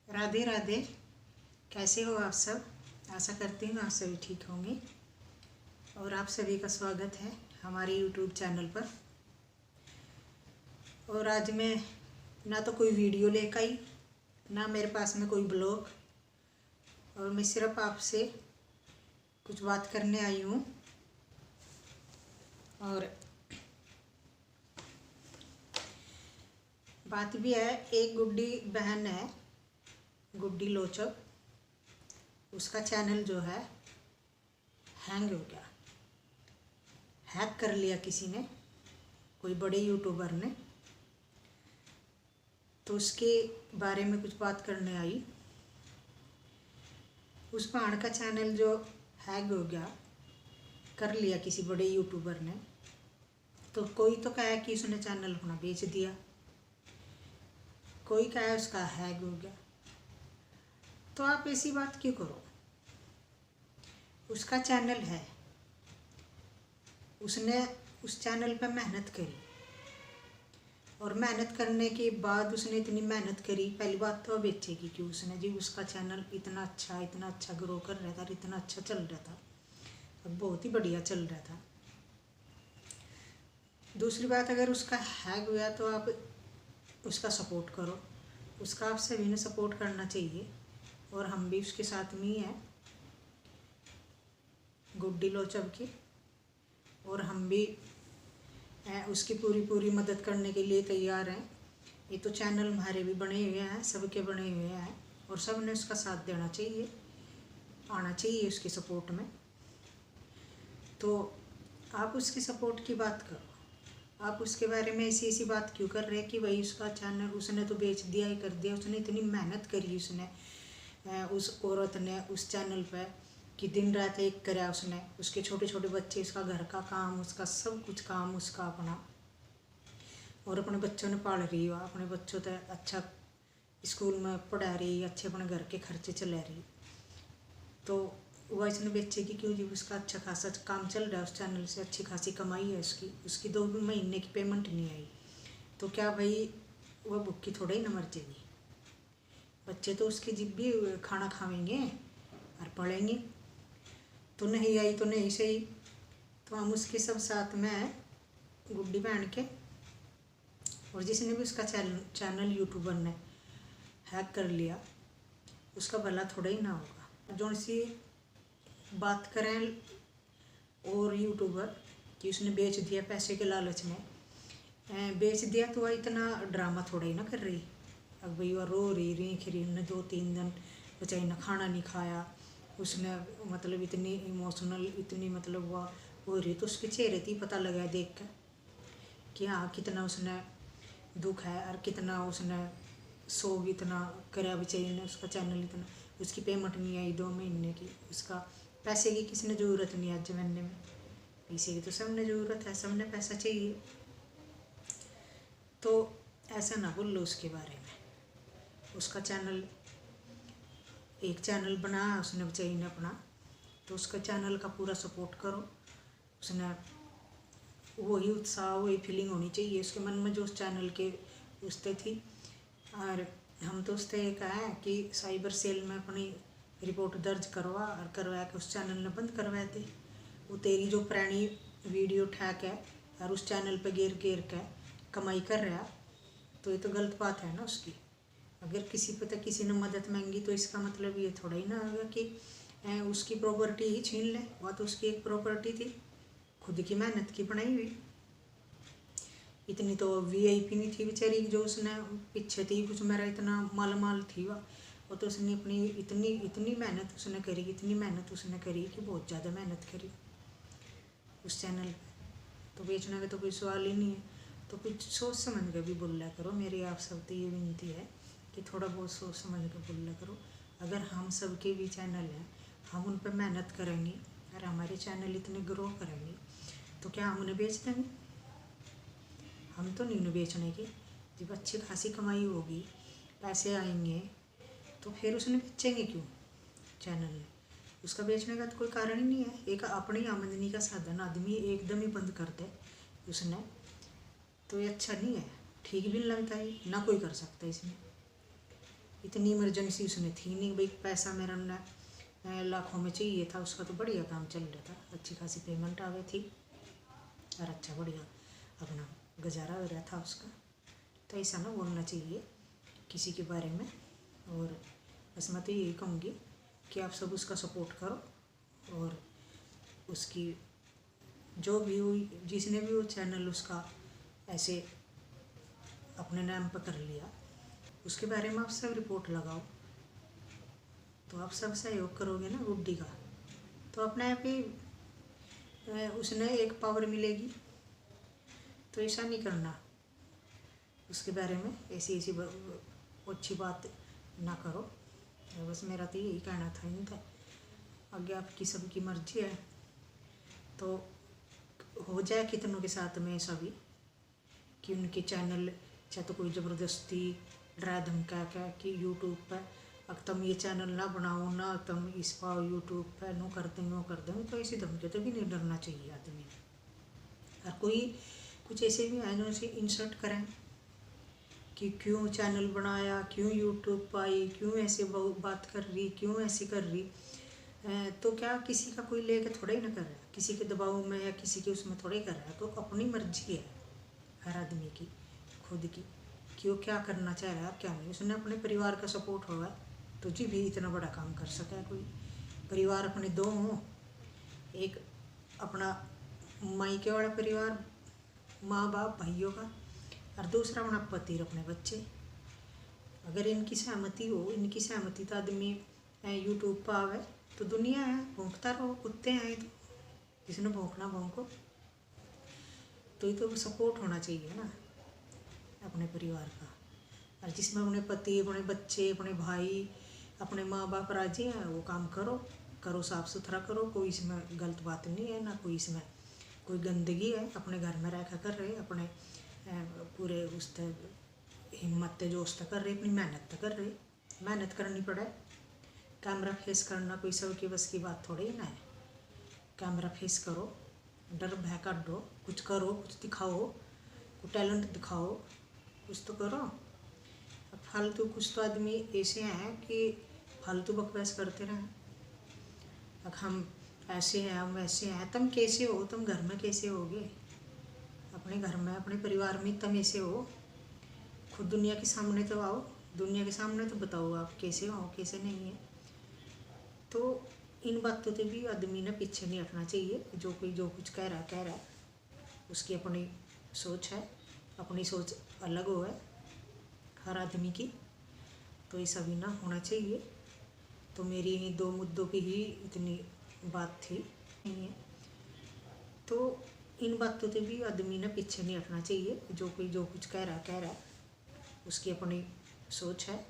राधे राधे। कैसे हो आप सब? आशा करती हूँ आप सभी ठीक होंगे और आप सभी का स्वागत है हमारे YouTube चैनल पर। और आज मैं ना तो कोई वीडियो लेकर आई, ना मेरे पास में कोई ब्लॉग, और मैं सिर्फ आपसे कुछ बात करने आई हूँ। और बात भी है, एक गुड्डी बहन है, गुड्डी लोचक, उसका चैनल जो है हैंग हो गया, हैक कर लिया किसी ने, कोई बड़े यूट्यूबर ने। तो उसके बारे में कुछ बात करने आई। उस भाण का चैनल जो हैक हो गया, कर लिया किसी बड़े यूट्यूबर ने, तो कोई तो कहा कि उसने चैनल अपना बेच दिया, कोई कहा उसका हैक हो गया। तो आप ऐसी बात क्यों करो? उसका चैनल है, उसने उस चैनल पर मेहनत करी, और मेहनत करने के बाद उसने इतनी मेहनत करी, पहली बात तो बेचेगी कि उसने जी उसका चैनल इतना अच्छा ग्रो कर रहा था, इतना अच्छा चल रहा था, अब बहुत ही बढ़िया चल रहा था। दूसरी बात, अगर उसका हैक हुआ तो आप उसका सपोर्ट करो, उसका आप सभी ने सपोर्ट करना चाहिए, और हम भी उसके साथ में ही हैं, गुड्डी लोचब की, और हम भी उसकी पूरी मदद करने के लिए तैयार हैं। ये तो चैनल हमारे भी बने हुए हैं, सबके बने हुए हैं, और सब ने उसका साथ देना चाहिए, आना चाहिए उसकी सपोर्ट में। तो आप उसकी सपोर्ट की बात करो, आप उसके बारे में ऐसी बात क्यों कर रहे हैं कि भाई उसका चैनल उसने तो बेच दिया ही कर दिया। उसने इतनी मेहनत करी, उसने उस औरत ने उस चैनल पर कि दिन रात एक करा उसने, उसके छोटे छोटे बच्चे, उसका घर का काम, उसका सब कुछ काम उसका अपना, और अपने बच्चों ने पाल रही हो, अपने बच्चों तो अच्छा स्कूल में पढ़ा रही, अच्छे अपने घर के खर्चे चला रही। तो वह इसने बेचेगी क्यों जी? उसका अच्छा खासा काम चल रहा है, उस चैनल से अच्छी खासी कमाई है उसकी 2 महीने की पेमेंट नहीं आई, तो क्या भाई वह भूखी थोड़ा ही न मर जाएगी? बच्चे तो उसके जिब भी खाना खाएंगे और पढ़ेंगे। तो नहीं आई तो नहीं सही, तो हम उसके सब साथ में हैं, गुड्डी बहन के। और जिसने भी उसका चैनल यूट्यूबर ने हैक कर लिया, उसका भला थोड़ा ही ना होगा। जो सी बात करें और यूट्यूबर कि उसने बेच दिया पैसे के लालच में, बेच दिया, तो वह इतना ड्रामा थोड़ा ही ना कर रही। अब भाई वह रो रही रेख रही, उन्हें 2-3 दिन बेचारी ने खाना नहीं खाया, उसने मतलब इतनी इमोशनल, इतनी मतलब वह हो रही, तो उसके चेहरे थी पता लगा देख कर कि हाँ कितना उसने दुख है, और कितना उसने शोक इतना करा बेचारी ने। उसका चैनल इतना, उसकी पेमेंट नहीं आई 2 महीने की, उसका पैसे की किसने ज़रूरत नहीं आज जमाने में, पैसे की तो सबने ज़रूरत है, सबने पैसा चाहिए। तो ऐसा ना बोलो उसके बारे में। उसका चैनल, एक चैनल बनाया उसने बेचारी ने अपना, तो उसका चैनल का पूरा सपोर्ट करो। उसने वही उत्साह, वही फीलिंग होनी चाहिए उसके मन में जो उस चैनल के उससे थी। और हम तो उससे कहा है कि साइबर सेल में अपनी रिपोर्ट दर्ज करवा, और करवा के उस चैनल ने बंद करवाए थे। वो तेरी जो पुरानी वीडियो उठा के और उस चैनल पे गिर के कमाई कर रहा, तो ये तो गलत बात है ना उसकी। अगर किसी पे तो किसी ने मदद मांगी, तो इसका मतलब ये थोड़ा ही ना होगा कि उसकी प्रॉपर्टी ही छीन ले। वह तो उसकी एक प्रॉपर्टी थी, खुद की मेहनत की बनाई हुई। इतनी तो वीआईपी नहीं थी बेचारी जो उसने पीछे थी, कुछ मेरा इतना माल थी वह। और तो उसने अपनी इतनी मेहनत उसने करी, इतनी मेहनत उसने करी कि बहुत ज़्यादा मेहनत करी उस चैनल पे। तो बेचने का तो कोई सवाल ही नहीं है। तो कुछ सोच समझ कर भी बोला करो। मेरी आप सब तो ये विनती है कि थोड़ा बहुत सोच समझ कर बोला करो। अगर हम सब के भी चैनल हैं, हम उन पर मेहनत करेंगे और हमारे चैनल इतने ग्रो करेंगे, तो क्या हम उन्हें बेच देंगे? हम तो नहीं उन्हें बेचने के। जब अच्छी खासी कमाई होगी, पैसे आएंगे, तो फिर उसने बेचेंगे क्यों चैनल? उसका बेचने का तो कोई कारण ही नहीं है। एक अपनी आमदनी का साधन आदमी एकदम ही बंद कर दे उसने, तो ये अच्छा नहीं है, ठीक भी नहीं लगता है, ना कोई कर सकता इसमें। इतनी इमरजेंसी उसने थी नहीं भाई, पैसा मेरा न लाखों में चाहिए था, उसका तो बढ़िया काम चल रहा था, अच्छी खासी पेमेंट आ गई थी और अच्छा बढ़िया अपना गुजारा हो रहा था उसका। तो ऐसा ना बोलना चाहिए किसी के बारे में। और बस मैं तो यही कहूँगी कि आप सब उसका सपोर्ट करो, और उसकी जो भी हुई, जिसने भी वो चैनल उसका ऐसे अपने नाम पर कर लिया, उसके बारे में आप सब रिपोर्ट लगाओ। तो आप सब सहयोग करोगे ना गुड्डी का, तो अपने आप ही उसने एक पावर मिलेगी। तो ऐसा नहीं करना, उसके बारे में ऐसी ऐसी अच्छी बात ना करो। बस मेरा तो यही कहना था इनका। आगे आपकी सबकी मर्जी है, तो हो जाए कितनों के साथ में सभी कि उनके चैनल चाहे तो कोई ज़बरदस्ती डरा धमका क्या कि यूट्यूब पर अब तुम ये चैनल ना बनाओ ना, तुम इस पाओ यूट्यूब पर नो कर देंगे वो कर देंगे, तो ऐसी धमकी तो भी नहीं डरना चाहिए आदमी। और कोई कुछ ऐसे भी हैं जो उसे इंसल्ट करें कि क्यों चैनल बनाया, क्यों यूट्यूब पर आई, क्यों ऐसे बात कर रही, क्यों ऐसी कर रही, तो क्या किसी का कोई लेके थोड़ा ही ना कर रहा है, किसी के दबाव में या किसी के उसमें थोड़ा ही कर रहा है। तो अपनी मर्जी है हर आदमी की खुद की कि वो क्या करना चाह रहा है क्या नहीं। उसने अपने परिवार का सपोर्ट होगा तो जी भी इतना बड़ा काम कर सका है कोई। परिवार अपने दो हों, एक अपना मायके वाला परिवार माँ बाप भाइयों का, और दूसरा अपना पति और अपने बच्चे। अगर इनकी सहमति हो, इनकी सहमति तो आदमी यूट्यूब पर आवे, तो दुनिया है भौंकता रहो, कुत्ते हैं तो जिसने भौंकना भौंको। तो ये तो सपोर्ट होना चाहिए ना अपने परिवार का। और जिसमें अपने पति, अपने बच्चे, अपने भाई, अपने माँ बाप राजी हैं वो काम करो, करो साफ़ सुथरा करो, कोई इसमें गलत बात नहीं है ना, कोई इसमें कोई गंदगी है। अपने घर में रखा कर रहे, अपने पूरे उस हिम्मत जोश तक कर रहे, अपनी मेहनत तक कर रहे। मेहनत करनी पड़े, कैमरा फेस करना कोई सबकी बस की बात थोड़ी ना है। कैमरा फेस करो, डर भय काट दो, कुछ करो, कुछ दिखाओ, कुछ टैलेंट दिखाओ, कुछ तो करो। अब फालतू कुछ तो आदमी ऐसे हैं कि फालतू बकवास करते रहें। अब हम ऐसे हैं, हम वैसे हैं। तुम कैसे हो, तुम घर में कैसे होगे, अपने घर में अपने परिवार में तुम ऐसे हो, खुद दुनिया के सामने तो आओ, दुनिया के सामने तो बताओ आप कैसे हो कैसे नहीं है। तो इन बातों से भी आदमी ने पीछे नहीं हटना चाहिए। जो कोई जो कुछ कह रहा है, उसकी अपनी सोच है, अपनी सोच अलग हो है हर आदमी की, तो ये सभी ना होना चाहिए। तो मेरी इन्हीं दो मुद्दों की ही इतनी बात थी नहीं है। तो इन बातों से भी आदमी ने पीछे नहीं हटना चाहिए। जो कोई जो कुछ कह रहा है, उसकी अपनी सोच है,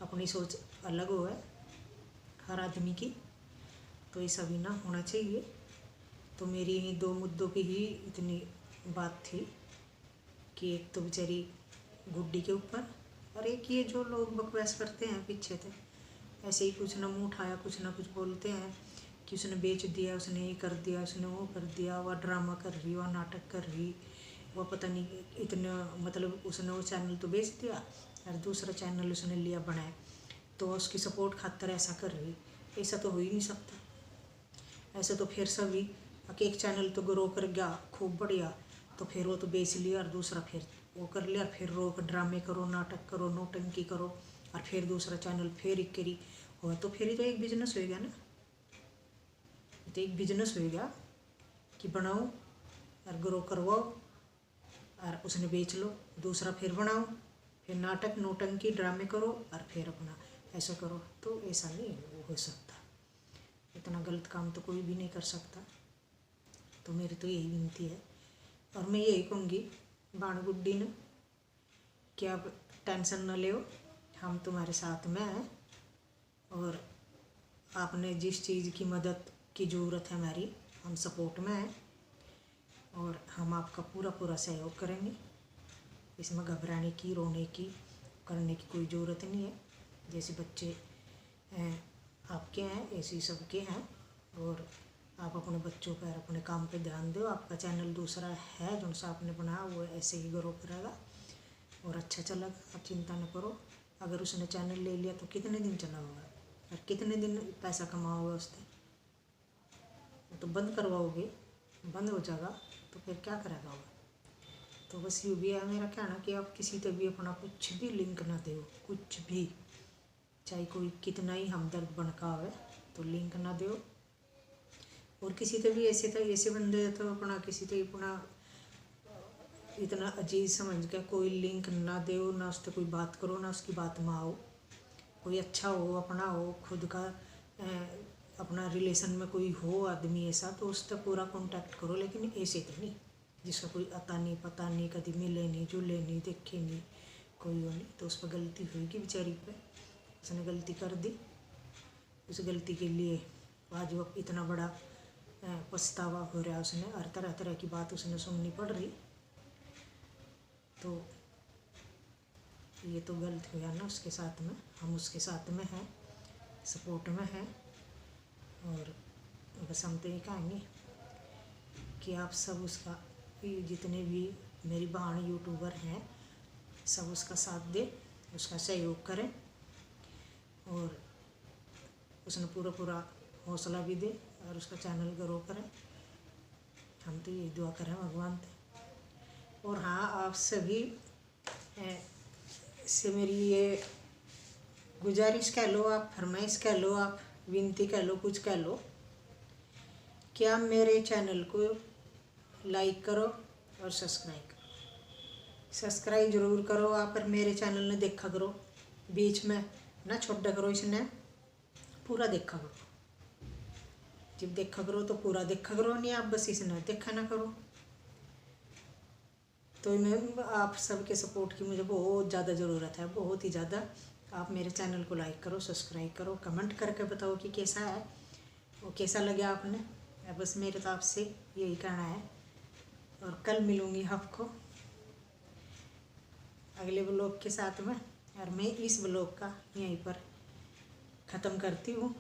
अपनी सोच अलग हो है हर आदमी की, तो ये सभी ना होना चाहिए। तो मेरी इन्हीं दो मुद्दों की ही इतनी बात थी कि एक तो बेचारी गुड्डी के ऊपर, और एक ये जो लोग बकवास करते हैं पीछे थे, ऐसे ही कुछ ना मुँह उठाया कुछ ना कुछ बोलते हैं कि उसने बेच दिया, उसने ये कर दिया, उसने वो कर दिया, वह ड्रामा कर रही, वह नाटक कर रही, वह पता नहीं इतना, मतलब उसने वो चैनल तो बेच दिया और दूसरा चैनल उसने लिया बनाए, तो उसकी सपोर्ट खातर ऐसा कर रही। ऐसा तो हो ही नहीं सकता। ऐसा तो फिर सभी एक चैनल तो ग्रो कर गया खूब बढ़िया, तो फिर वो तो बेच लिया और दूसरा फिर वो कर लिया, और फिर रोक ड्रामे करो, नाटक करो, नौटंकी करो, और फिर दूसरा चैनल फिर एक करी हो, तो फिर ही तो एक बिजनेस हो गया ना। तो एक बिजनेस हो गया कि बनाओ और ग्रो करवाओ और उसने बेच लो, दूसरा फिर बनाओ, फिर नाटक नौटंकी ड्रामे करो और फिर अपना ऐसा करो। तो ऐसा नहीं हो सकता, इतना गलत काम तो कोई भी नहीं कर सकता। तो मेरी तो यही विनती है, और मैं यही कहूँगी बाण गुड्डी ने कि आप टेंशन न लो, हम तुम्हारे साथ में हैं, और आपने जिस चीज़ की मदद की ज़रूरत है हमारी, हम सपोर्ट में हैं, और हम आपका पूरा पूरा सहयोग करेंगे। इसमें घबराने की, रोने की, करने की कोई ज़रूरत नहीं है। जैसे बच्चे आपके हैं ऐसे ही सबके हैं, और आप अपने बच्चों पर अपने काम पे ध्यान दो। आपका चैनल दूसरा है जो सा आपने बनाया वो ऐसे ही ग्रो करेगा और अच्छा चलेगा, आप चिंता न करो। अगर उसने चैनल ले लिया तो कितने दिन चलाओगे और कितने दिन पैसा कमाओगे उससे? तो बंद करवाओगे, बंद हो जाएगा तो फिर क्या करेगा वो? तो बस यूँ भी है मेरा कहना कि आप किसी पे भी अपना कुछ भी लिंक ना दो, कुछ भी, चाहे कोई कितना ही हमदर्द बनका आवे तो लिंक ना दो। और किसी तो भी ऐसे बंदे तो अपना किसी तो अपना इतना अजीज समझ के कोई लिंक ना दो, ना उससे कोई बात करो, ना उसकी बात में आओ। कोई अच्छा हो, अपना हो, खुद का अपना रिलेशन में कोई हो आदमी ऐसा तो उससे पूरा कांटेक्ट करो, लेकिन ऐसे तो नहीं जिसका कोई अता नहीं पता नहीं, कभी मिले नहीं, जुले नहीं, देखे नहीं, कोई हो नहीं। तो उस पर गलती हुई बेचारी पे, उसने गलती कर दी। उस गलती के लिए आज वो इतना बड़ा पछतावा हो रहा है, उसने हर तरह तरह की बात उसने सुननी पड़ रही। तो ये तो गलत हुआ ना उसके साथ में। हम उसके साथ में हैं, सपोर्ट में हैं। और बस हम तो ये कहेंगे कि आप सब उसका, जितने भी मेरी बहन यूट्यूबर हैं, सब उसका साथ दे, उसका सहयोग करें और उसने पूरा हौसला भी दे और उसका चैनल ग्रो करें। हम तो यही दुआ करें भगवान से। और हाँ, आप सभी से मेरी ये गुजारिश कह लो, आप फरमाइश कह लो, आप विनती कह लो, कुछ कह लो कि आप मेरे चैनल को लाइक करो और सब्सक्राइब करो। सब्सक्राइब ज़रूर करो आप, और मेरे चैनल ने देखा करो, बीच में ना छोड़ा करो, इसने पूरा देखा करो। जब देखा करो तो पूरा देखा करो, नहीं आप बस इसने देखा ना करो। तो मैं आप सबके सपोर्ट की मुझे बहुत ज़्यादा ज़रूरत है, बहुत ही ज़्यादा। आप मेरे चैनल को लाइक करो, सब्सक्राइब करो, कमेंट करके बताओ कि कैसा है, वो कैसा लगा आपने। बस मेरे तो आपसे यही कहना है। और कल मिलूँगी आपको अगले ब्लॉग के साथ में। और मैं इस ब्लॉग का यहीं पर ख़त्म करती हूँ।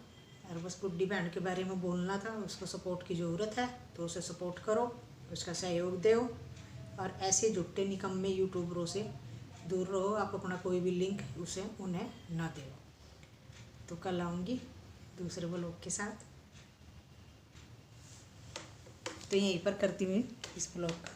और बस गुड्डी बहन के बारे में बोलना था, उसको सपोर्ट की ज़रूरत है तो उसे सपोर्ट करो, उसका सहयोग दो। और ऐसे झुट्टे निकम्मे यूट्यूबरों से दूर रहो। आप अपना कोई भी लिंक उसे उन्हें ना दो। तो कल आऊँगी दूसरे ब्लॉग के साथ। तो यहीं पर करती हूँ इस ब्लॉग का।